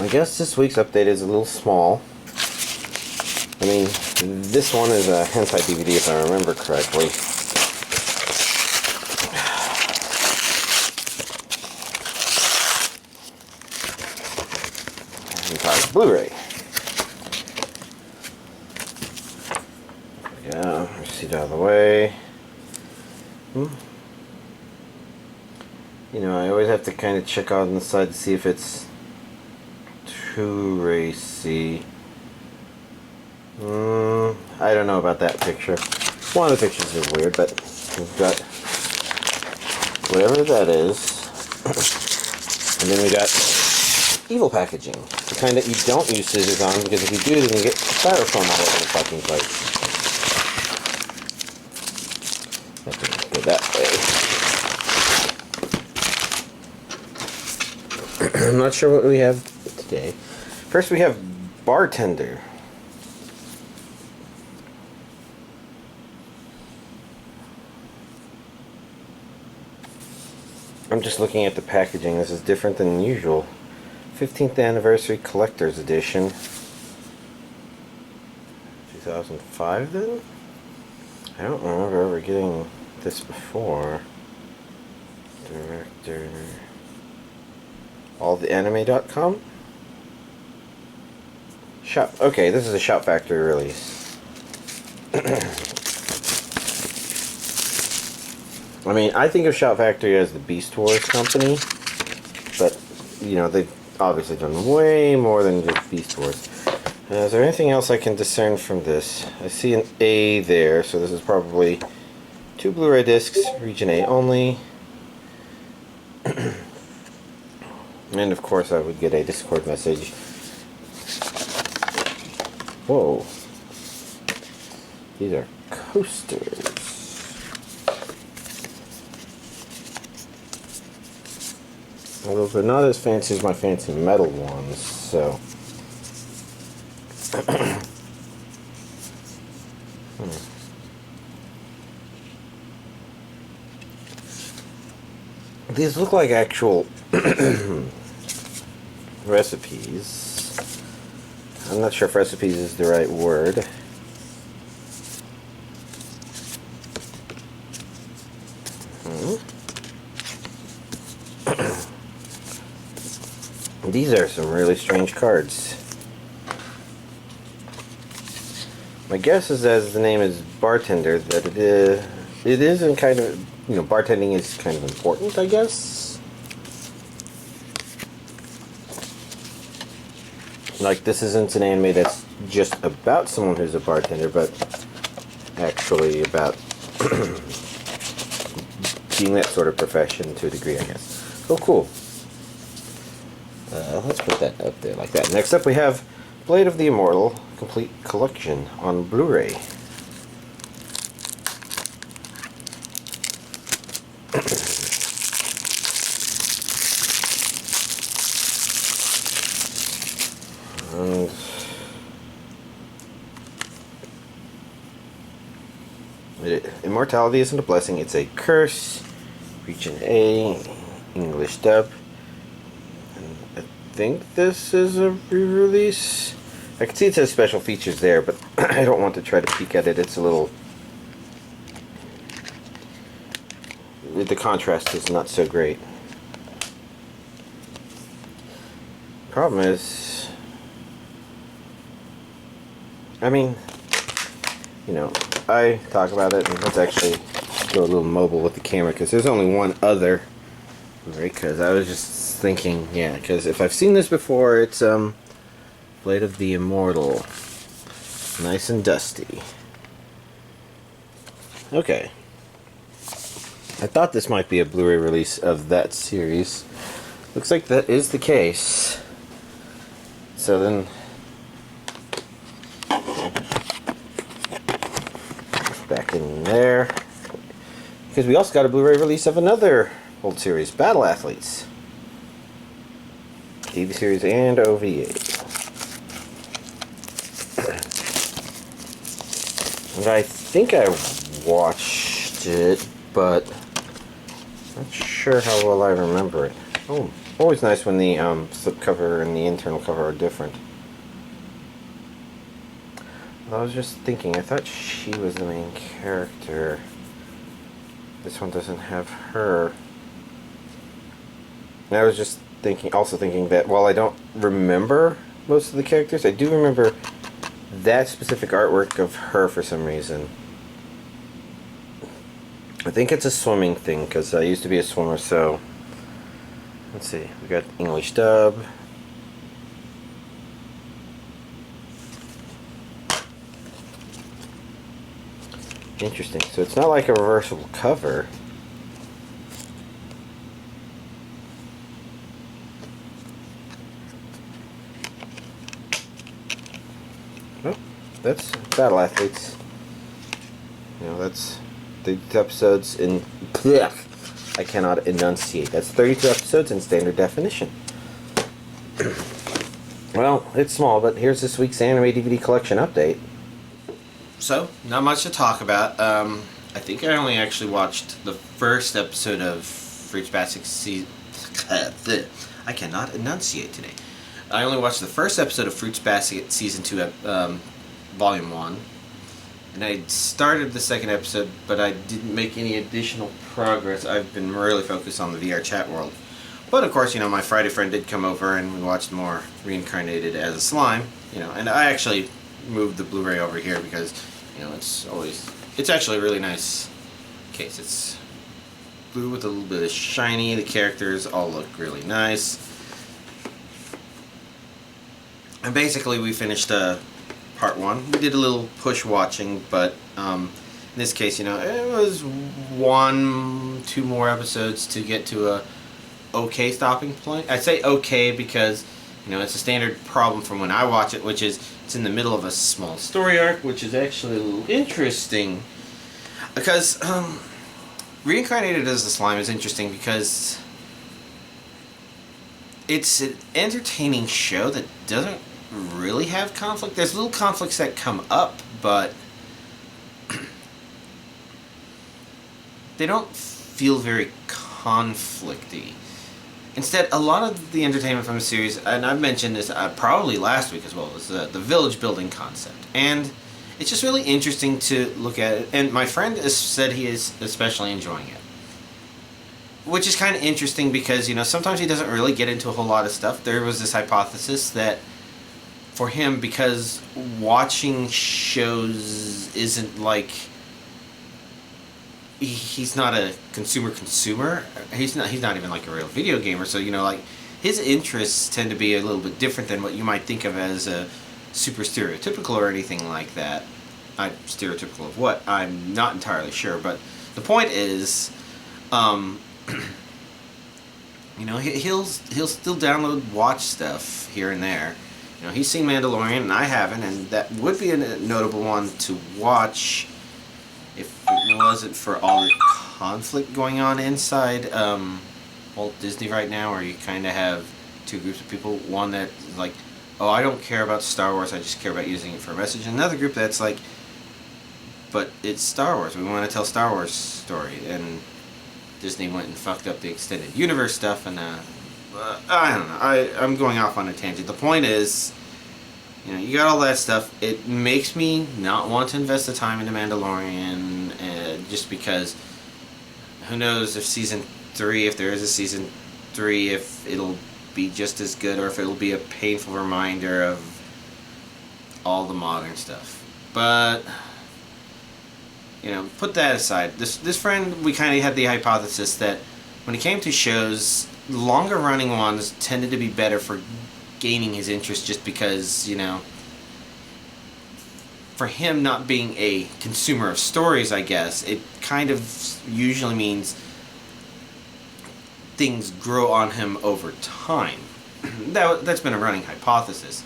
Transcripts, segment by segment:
I guess this week's update is a little small. I mean, this one is a Hentai DVD if I remember correctly. Hentai Blu-ray. Yeah, receipt out of the way. You know, I always have to kind of check out on the side to see if it's too racy. I don't know about that picture. One of the pictures is weird, but we've got whatever that is. And then we got evil packaging. The kind that you don't use scissors on, because if you do, then you get styrofoam all over the fucking place. Have to go that way. I'm not sure what we have today. First we have Bartender. I'm just looking at the packaging. This is different than usual. 15th Anniversary Collector's Edition. 2005 then? I don't remember ever getting this before. Director... alltheanime.com? Shop. Okay, this is a Shop Factory release. I mean, I think of Shop Factory as the Beast Wars company, but, you know, they've obviously done way more than just Beast Wars. Is there anything else I can discern from this? I see an A there, so this is probably 2 Blu-ray discs, region A only. And of course I would get a Discord message. Whoa. These are coasters. Although they're not as fancy as my fancy metal ones, so... These look like actual recipes. I'm not sure if recipes is the right word. These are some really strange cards. My guess is, as the name is Bartender, that it is in kind of, you know, bartending is kind of important, I guess. Like, this isn't an anime that's just about someone who's a bartender, but actually about being that sort of profession to a degree, I guess. Oh, cool. Let's put that up there like that. Next up we have Blade of the Immortal Complete Collection on Blu-ray. Immortality isn't a blessing, it's a curse. Region A, English dub. And I think this is a re-release. I can see it says special features there, but I don't want to try to peek at it. It's a little... the contrast is not so great. Problem is... I mean, you know, I talk about it, and let's actually go a little mobile with the camera, because there's only one other, right? Because I was just thinking, yeah, because if I've seen this before, it's Blade of the Immortal, nice and dusty. Okay, I thought this might be a Blu-ray release of that series. Looks like that is the case. So then, back in there, because we also got a Blu-ray release of another old series, Battle Athletes, TV series and OVA. And I think I watched it, but not sure how well I remember it. Oh, Always nice when the slip cover and the internal cover are different. I was just thinking, I thought she was the main character. This one doesn't have her. And I was just thinking, also thinking that while I don't remember most of the characters, I do remember that specific artwork of her for some reason. I think it's a swimming thing, because I used to be a swimmer, so... Let's see, we got English dub. Interesting. So it's not like a reversible cover. Oh, that's Battle Athletes. You know, that's 32 episodes in... I cannot enunciate. That's 32 episodes in standard definition. Well, it's small, but here's this week's anime DVD collection update. So, not much to talk about. I think I only actually watched the first episode of Fruits Basket season... I cannot enunciate today. I only watched the first episode of Fruits Basket Season 2, Volume 1. And I started the second episode, but I didn't make any additional progress. I've been really focused on the VRChat world. But of course, you know, my Friday friend did come over and we watched more Reincarnated as a slime. You know, and I actually moved the Blu-ray over here because, you know, it's actually a really nice case. It's blue with a little bit of shiny. The characters all look really nice. And basically we finished part 1. We did a little push watching, but in this case, you know, it was 1-2 more episodes to get to a okay stopping point. I say okay because, you know, it's a standard problem from when I watch it, which is it's in the middle of a small story arc, which is actually a little interesting. Because Reincarnated as a Slime is interesting because it's an entertaining show that doesn't really have conflict. There's little conflicts that come up, but they don't feel very conflicty. Instead, a lot of the entertainment from the series, and I've mentioned this probably last week as well, is the village building concept. And it's just really interesting to look at it. And my friend has said he is especially enjoying it. Which is kind of interesting because, you know, sometimes he doesn't really get into a whole lot of stuff. There was this hypothesis that for him, because watching shows isn't like... He's not a consumer. He's not even like a real video gamer. So, you know, like, his interests tend to be a little bit different than what you might think of as a super stereotypical or anything like that. Stereotypical of what? I'm not entirely sure. But the point is, you know, he'll still download, watch stuff here and there. You know, he's seen Mandalorian and I haven't, and that would be a notable one to watch if it wasn't for all the conflict going on inside Walt Disney right now, where you kind of have two groups of people. One that's like, oh, I don't care about Star Wars, I just care about using it for a message. And another group that's like, but it's Star Wars, we want to tell Star Wars story. And Disney went and fucked up the extended universe stuff, and I don't know, I'm going off on a tangent. The point is, you know, you got all that stuff. It makes me not want to invest the time into Mandalorian, just because who knows if season 3, if there is a season 3, if it'll be just as good or if it'll be a painful reminder of all the modern stuff. But, you know, put that aside. This friend, we kind of had the hypothesis that when it came to shows, longer running ones tended to be better for gaining his interest, just because, you know, for him not being a consumer of stories, I guess, it kind of usually means things grow on him over time. That's been a running hypothesis.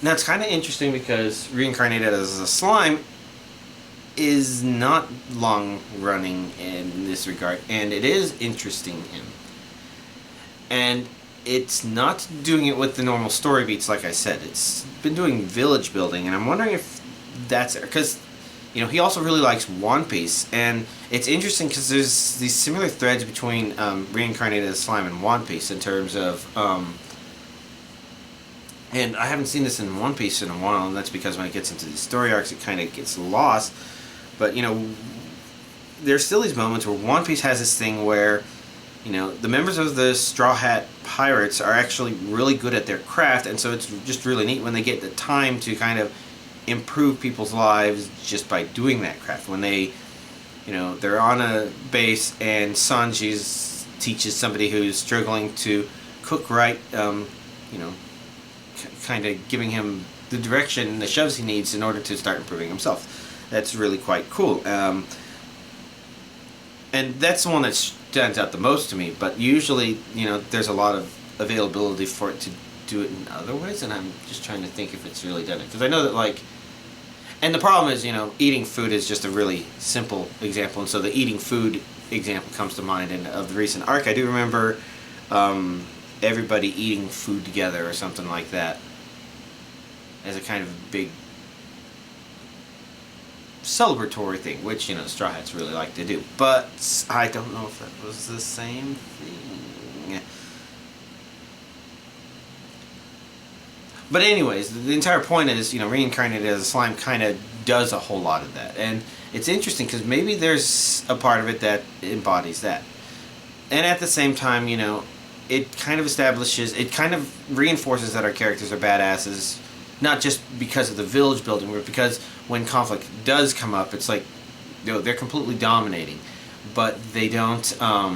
Now it's kind of interesting because Reincarnated as a Slime is not long running in this regard, and it is interesting him. And it's not doing it with the normal story beats, like I said. It's been doing village building, and I'm wondering if that's... Because, he also really likes One Piece, and it's interesting because there's these similar threads between Reincarnated as Slime and One Piece in terms of, and I haven't seen this in One Piece in a while, and that's because when it gets into these story arcs, it kind of gets lost. But there's still these moments where One Piece has this thing where, the members of the Straw Hat Pirates are actually really good at their craft, and so it's just really neat when they get the time to kind of improve people's lives just by doing that craft. When they, they're on a base and Sanji teaches somebody who's struggling to cook right, kind of giving him the direction and the shoves he needs in order to start improving himself. That's really quite cool. And that's the one that stands out the most to me, but usually, there's a lot of availability for it to do it in other ways, and I'm just trying to think if it's really done it. Because I know that, and the problem is, eating food is just a really simple example, and so the eating food example comes to mind. And of the recent arc, I do remember everybody eating food together or something like that as a kind of big celebratory thing, which Straw Hats really like to do. But I don't know if that was the same thing. But anyways, the entire point is, Reincarnated as a Slime kind of does a whole lot of that, and it's interesting because maybe there's a part of it that embodies that, and at the same time, it kind of reinforces that our characters are badasses. Not just because of the village building, but because when conflict does come up, it's like, they're completely dominating. But they don't, I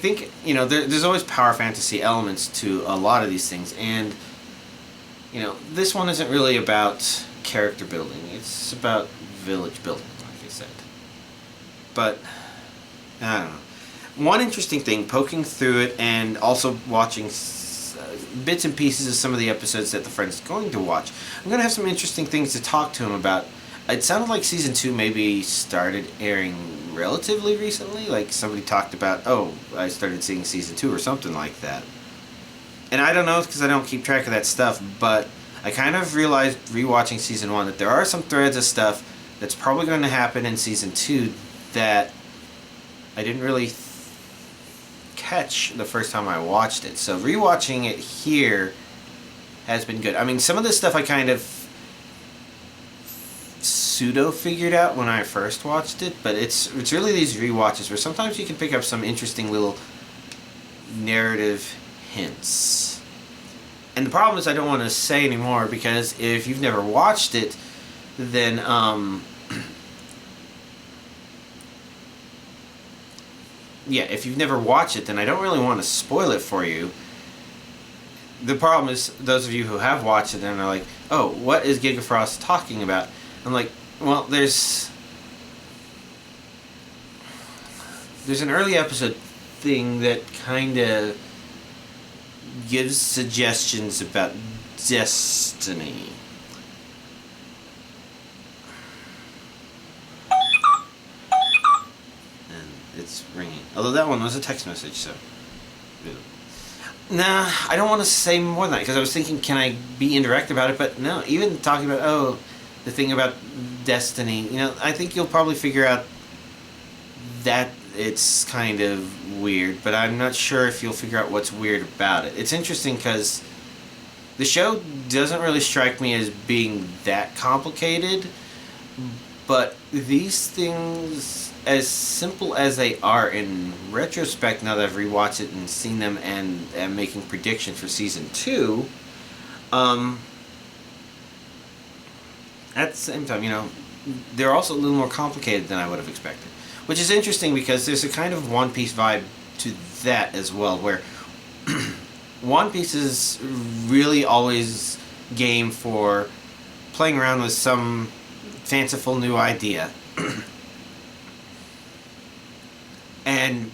think, there's always power fantasy elements to a lot of these things. And, this one isn't really about character building. It's about village building, like I said. But, I don't know. One interesting thing, poking through it and also watching bits and pieces of some of the episodes that the friend's going to watch, I'm going to have some interesting things to talk to him about. It sounded like Season 2 maybe started airing relatively recently. Like somebody talked about, I started seeing Season 2 or something like that. And I don't know because I don't keep track of that stuff, but I kind of realized rewatching Season 1 that there are some threads of stuff that's probably going to happen in Season 2 that I didn't really catch the first time I watched it. So rewatching it here has been good. I mean, some of this stuff I kind of pseudo figured out when I first watched it, but it's really these rewatches where sometimes you can pick up some interesting little narrative hints. And the problem is I don't want to say anymore because if you've never watched it, then if you've never watched it, then I don't really want to spoil it for you. The problem is, those of you who have watched it and are like, oh, what is Gigafrost talking about? I'm like, well, there's an early episode thing that kind of gives suggestions about destiny. It's ringing. Although that one was a text message, so. Nah, I don't want to say more than that because I was thinking, can I be indirect about it? But no, even talking about, the thing about destiny, I think you'll probably figure out that it's kind of weird, but I'm not sure if you'll figure out what's weird about it. It's interesting because the show doesn't really strike me as being that complicated, but these things, as simple as they are in retrospect, now that I've rewatched it and seen them and am making predictions for Season 2, at the same time, they're also a little more complicated than I would have expected. Which is interesting because there's a kind of One Piece vibe to that as well, where One Piece is really always game for playing around with some fanciful new idea. And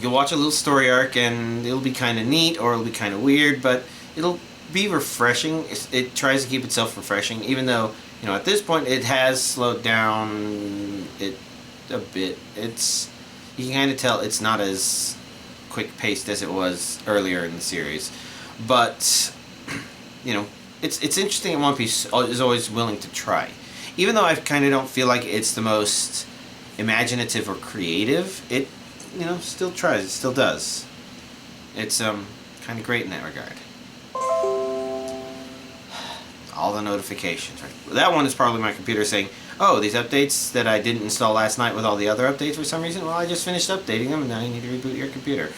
you'll watch a little story arc and it'll be kind of neat or it'll be kind of weird, but it'll be refreshing. It tries to keep itself refreshing, even though, at this point it has slowed down a bit. You can kind of tell it's not as quick paced as it was earlier in the series, but it's interesting that One Piece is always willing to try. Even though I kind of don't feel like it's the most imaginative or creative, it, you know, still tries, it still does. It's kind of great in that regard. All the notifications, right? That one is probably my computer saying, oh, these updates that I didn't install last night with all the other updates for some reason, well, I just finished updating them and now you need to reboot your computer.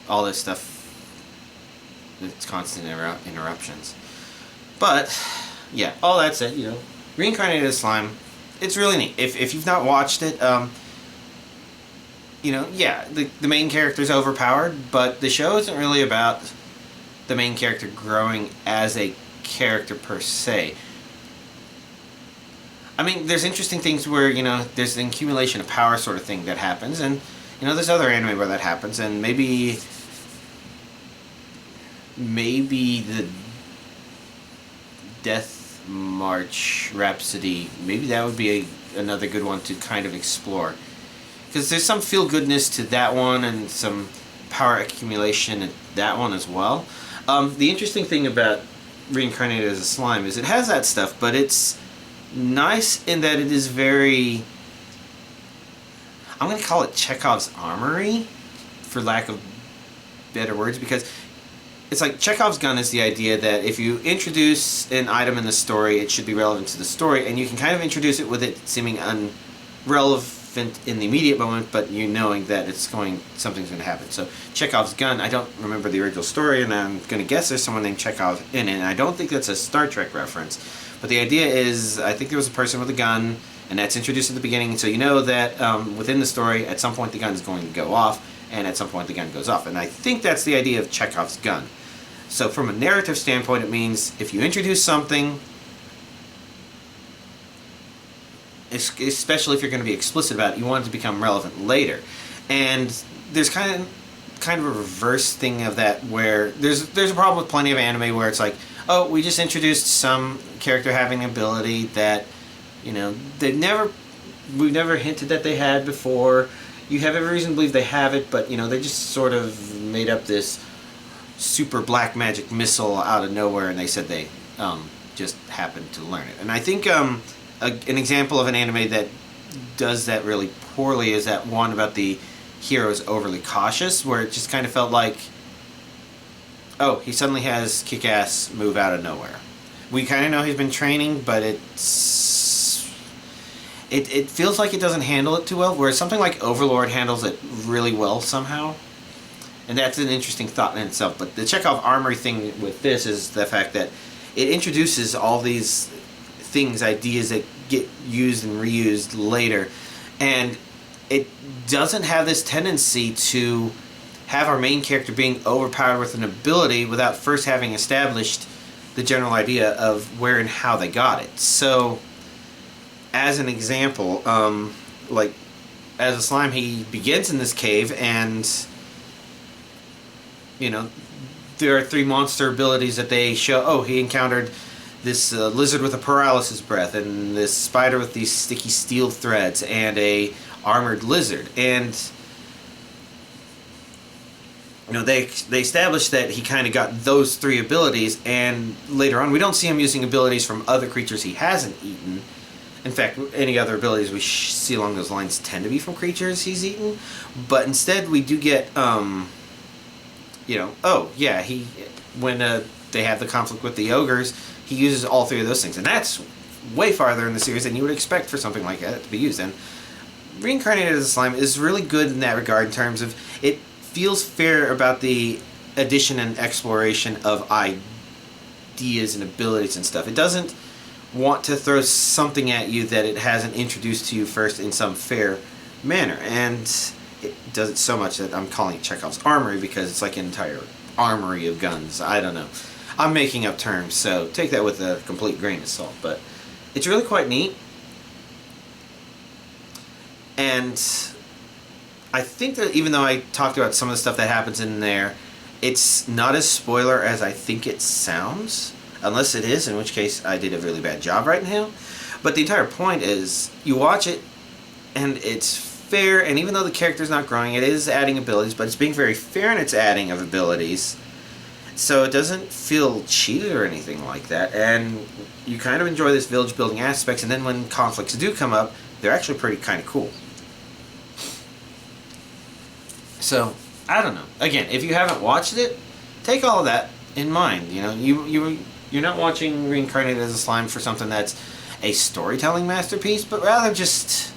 All this stuff, it's constant interruptions. But yeah, all that said, you know, Reincarnated Slime, it's really neat. If you've not watched it, you know, yeah, the main character's overpowered, but the show isn't really about the main character growing as a character per se. I mean, there's interesting things where, you know, there's an accumulation of power sort of thing that happens, and, you know, there's other anime where that happens, and maybe the Death March Rhapsody, maybe that would be another good one to kind of explore. Because there's some feel-goodness to that one and some power accumulation in that one as well. The interesting thing about Reincarnated as a Slime is it has that stuff, but it's nice in that it is very... I'm going to call it Chekhov's armory, for lack of better words, because it's like Chekhov's gun is the idea that if you introduce an item in the story, it should be relevant to the story, and you can kind of introduce it with it seeming unrelevant in the immediate moment, but you knowing that something's going to happen. So Chekhov's gun, I don't remember the original story, and I'm going to guess there's someone named Chekhov in it, and I don't think that's a Star Trek reference. But the idea is, I think there was a person with a gun, and that's introduced at the beginning, so you know that within the story, at some point the gun is going to go off, and at some point the gun goes off. And I think that's the idea of Chekhov's gun. So from a narrative standpoint, it means if you introduce something, especially if you're going to be explicit about it, you want it to become relevant later. And there's kind of a reverse thing of that, where there's a problem with plenty of anime where it's like, oh, we just introduced some character having an ability that, you know, we've never hinted that they had before. You have every reason to believe they have it, but, you know, they just sort of made up this super black magic missile out of nowhere, and they said they just happened to learn it. And I think an example of an anime that does that really poorly is that one about the hero's overly cautious, where it just kind of felt like, oh, he suddenly has kick-ass move out of nowhere. We kind of know he's been training, but it feels like it doesn't handle it too well, whereas something like Overlord handles it really well somehow. And that's an interesting thought in itself. But the Chekhov armory thing with this is the fact that it introduces all these things, ideas that get used and reused later. And it doesn't have this tendency to have our main character being overpowered with an ability without first having established the general idea of where and how they got it. So, as an example, like, as a slime, he begins in this cave, and, you know, there are 3 monster abilities that they show. Oh, he encountered this lizard with a paralysis breath, and this spider with these sticky steel threads, and a armored lizard. And, you know, they established that he kind of got those 3 abilities, and later on we don't see him using abilities from other creatures he hasn't eaten. In fact, any other abilities we see along those lines tend to be from creatures he's eaten. But instead we do get, you know, oh yeah, when they have the conflict with the ogres, he uses all 3 of those things. And that's way farther in the series than you would expect for something like that to be used. And Reincarnated as a Slime is really good in that regard, in terms of it feels fair about the addition and exploration of ideas and abilities and stuff. It doesn't want to throw something at you that it hasn't introduced to you first in some fair manner. And it does it so much that I'm calling it Chekhov's armory, because it's like an entire armory of guns. I don't know. I'm making up terms, so take that with a complete grain of salt. But it's really quite neat. And I think that even though I talked about some of the stuff that happens in there, it's not as spoiler as I think it sounds. Unless it is, in which case I did a really bad job right now. But the entire point is, you watch it, and it's fair, and even though the character's not growing, it is adding abilities, but it's being very fair in its adding of abilities. So it doesn't feel cheated or anything like that, and you kind of enjoy this village building aspects, and then when conflicts do come up, they're actually pretty kind of cool. So, I don't know. Again, if you haven't watched it, take all of that in mind. You know, you're not watching Reincarnated as a Slime for something that's a storytelling masterpiece, but rather just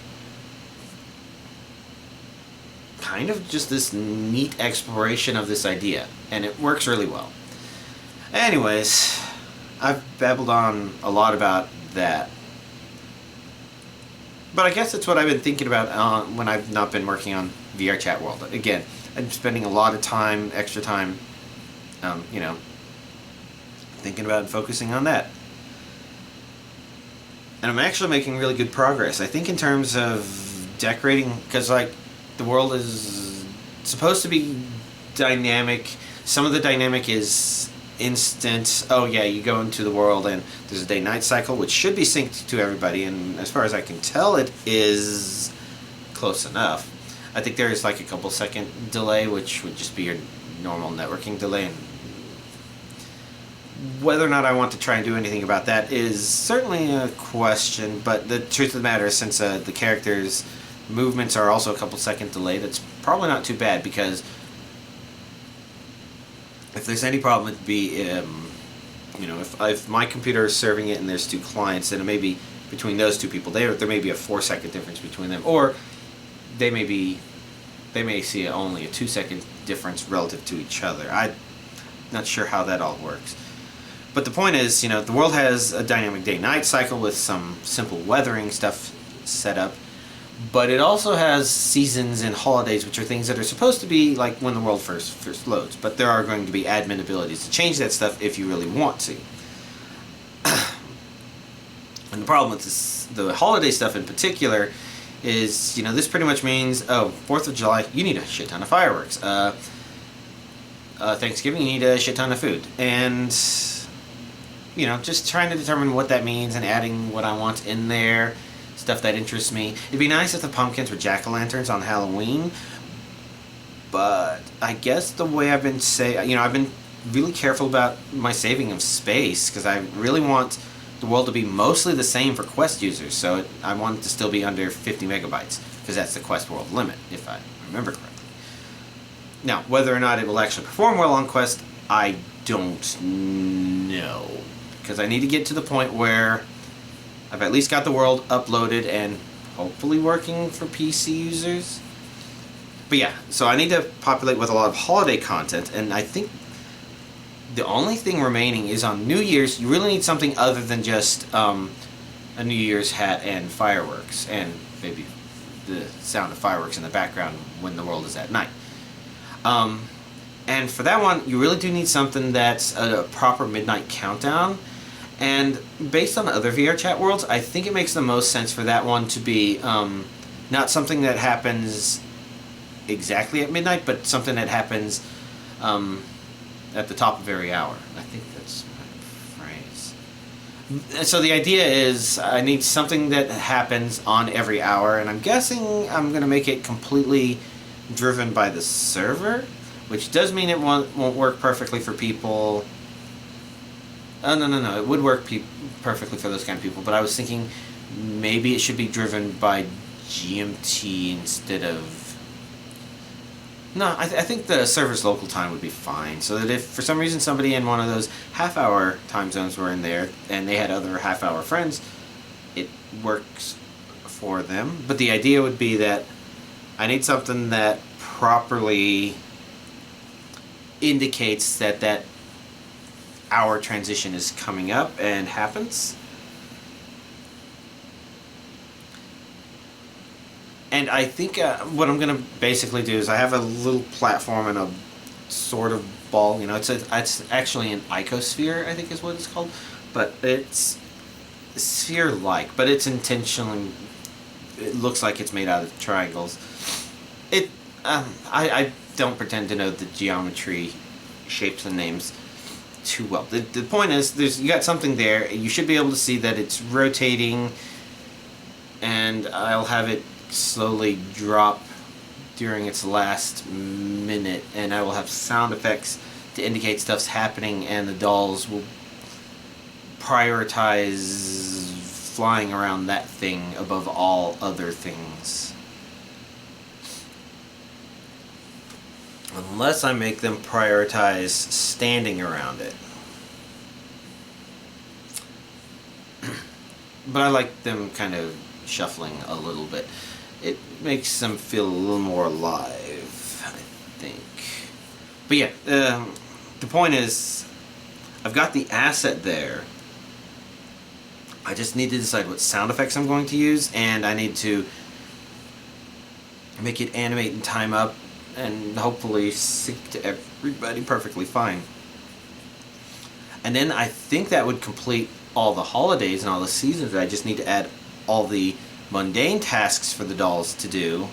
kind of just this neat exploration of this idea, and it works really well. Anyways, I've babbled on a lot about that, but I guess it's what I've been thinking about when I've not been working on VRChat World. Again, I'm spending a lot of time, extra time, you know, thinking about and focusing on that. And I'm actually making really good progress. I think in terms of decorating, because like the world is supposed to be dynamic. Some of the dynamic is instant. Oh yeah, you go into the world and there's a day-night cycle, which should be synced to everybody. And as far as I can tell, it is close enough. I think there is like a couple second delay, which would just be your normal networking delay. And whether or not I want to try and do anything about that is certainly a question, but the truth of the matter is, since the characters' movements are also a couple second delay, that's probably not too bad, because if there's any problem, it'd be, you know, if my computer is serving it and there's two clients, then it may be between those two people, there may be a 4-second difference between them, or they may see only a 2-second difference relative to each other. I'm not sure how that all works. But the point is, you know, the world has a dynamic day-night cycle with some simple weathering stuff set up, but it also has seasons and holidays, which are things that are supposed to be like when the world first loads, but there are going to be admin abilities to change that stuff if you really want to. And the problem with this, the holiday stuff in particular, is, you know, this pretty much means, oh, 4th of July, you need a shit ton of fireworks. Thanksgiving, you need a shit ton of food. And, you know, just trying to determine what that means and adding what I want in there, stuff that interests me. It'd be nice if the pumpkins were jack-o'-lanterns on Halloween, but I guess the way I've been saying, you know, I've been really careful about my saving of space, because I really want the world to be mostly the same for Quest users, so I want it to still be under 50 megabytes, because that's the Quest world limit, if I remember correctly. Now, whether or not it will actually perform well on Quest, I don't know, because I need to get to the point where I've at least got the world uploaded and hopefully working for PC users. But yeah, so I need to populate with a lot of holiday content, and I think the only thing remaining is on New Year's. You really need something other than just a New Year's hat and fireworks, and maybe the sound of fireworks in the background when the world is at night. And for that one, you really do need something that's a proper midnight countdown. And based on other VRChat worlds, I think it makes the most sense for that one to be not something that happens exactly at midnight, but something that happens at the top of every hour. I think that's my phrase. So the idea is I need something that happens on every hour, and I'm guessing I'm going to make it completely driven by the server, which does mean it won't work perfectly for people. Oh, no. It would work perfectly for those kind of people, but I was thinking maybe it should be driven by GMT instead of... No, I think the server's local time would be fine, so that if for some reason somebody in one of those half-hour time zones were in there and they had other half-hour friends, it works for them. But the idea would be that I need something that properly indicates that that hour transition is coming up and happens. And I think what I'm going to basically do is I have a little platform and a sort of ball. You know, it's actually an icosphere, I think is what it's called. But it's sphere-like, but it's intentionally... It looks like it's made out of triangles. I don't pretend to know the geometry, shapes, and names too well. The point is, you got something there. You should be able to see that it's rotating, and I'll have it slowly drop during its last minute, and I will have sound effects to indicate stuff's happening, and the dolls will prioritize flying around that thing above all other things. Unless I make them prioritize standing around it. But I like them kind of shuffling a little bit. It makes them feel a little more alive, I think. But yeah, the point is, I've got the asset there. I just need to decide what sound effects I'm going to use, and I need to make it animate and time up, and hopefully sync to everybody perfectly fine. And then I think that would complete all the holidays and all the seasons. I just need to add all the mundane tasks for the dolls to do.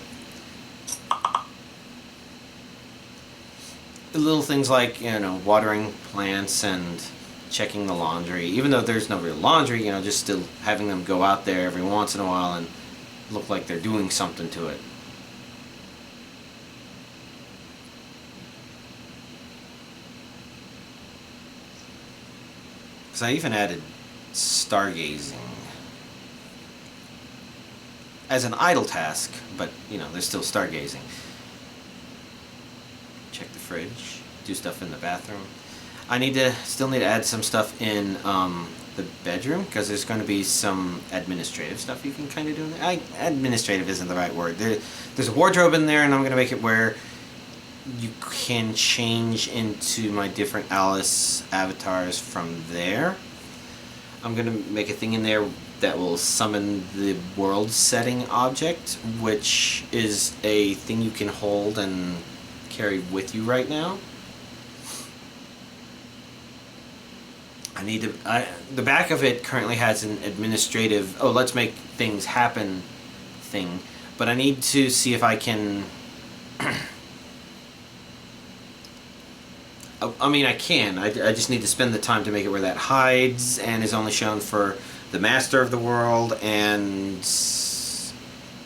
The little things like, you know, watering plants and checking the laundry. Even though there's no real laundry, you know, just still having them go out there every once in a while and look like they're doing something to it. Because I even added stargazing as an idle task, but you know, there's still stargazing. Check the fridge, do stuff in the bathroom. I still need to add some stuff in the bedroom, because there's going to be some administrative stuff you can kind of do in there. Administrative isn't the right word. There's a wardrobe in there, and I'm going to make it where you can change into my different Alice avatars from there. I'm going to make a thing in there that will summon the world setting object, which is a thing you can hold and carry with you right now. The back of it currently has an administrative, oh, let's make things happen thing, but I need to see if I can, I mean, I can. I just need to spend the time to make it where that hides and is only shown for the master of the world, and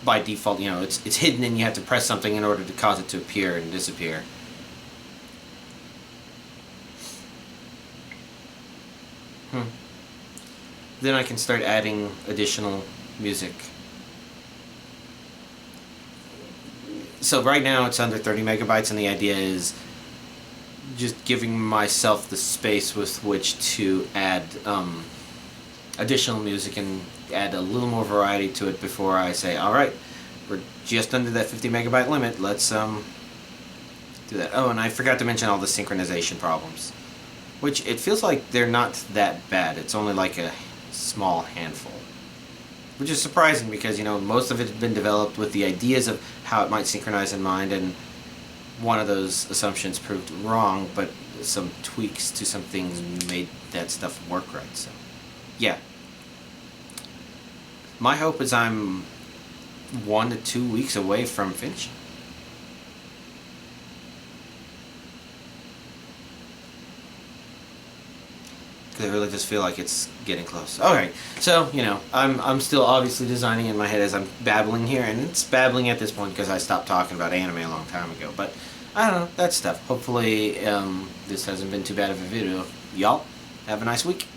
by default, you know, it's hidden and you have to press something in order to cause it to appear and disappear. Then I can start adding additional music. So right now it's under 30 megabytes, and the idea is just giving myself the space with which to add additional music and add a little more variety to it before I say, alright, we're just under that 50 megabyte limit, let's do that. Oh, and I forgot to mention all the synchronization problems, which it feels like they're not that bad. It's only like a small handful, which is surprising because, you know, most of it has been developed with the ideas of how it might synchronize in mind, and one of those assumptions proved wrong, but some tweaks to some things made that stuff work right. So yeah, my hope is I'm 1 to 2 weeks away from finishing. I really just feel like it's getting close. Okay, so, you know, I'm still obviously designing in my head as I'm babbling here, and it's babbling at this point because I stopped talking about anime a long time ago, but I don't know, that stuff. Hopefully this hasn't been too bad of a video. Y'all, have a nice week.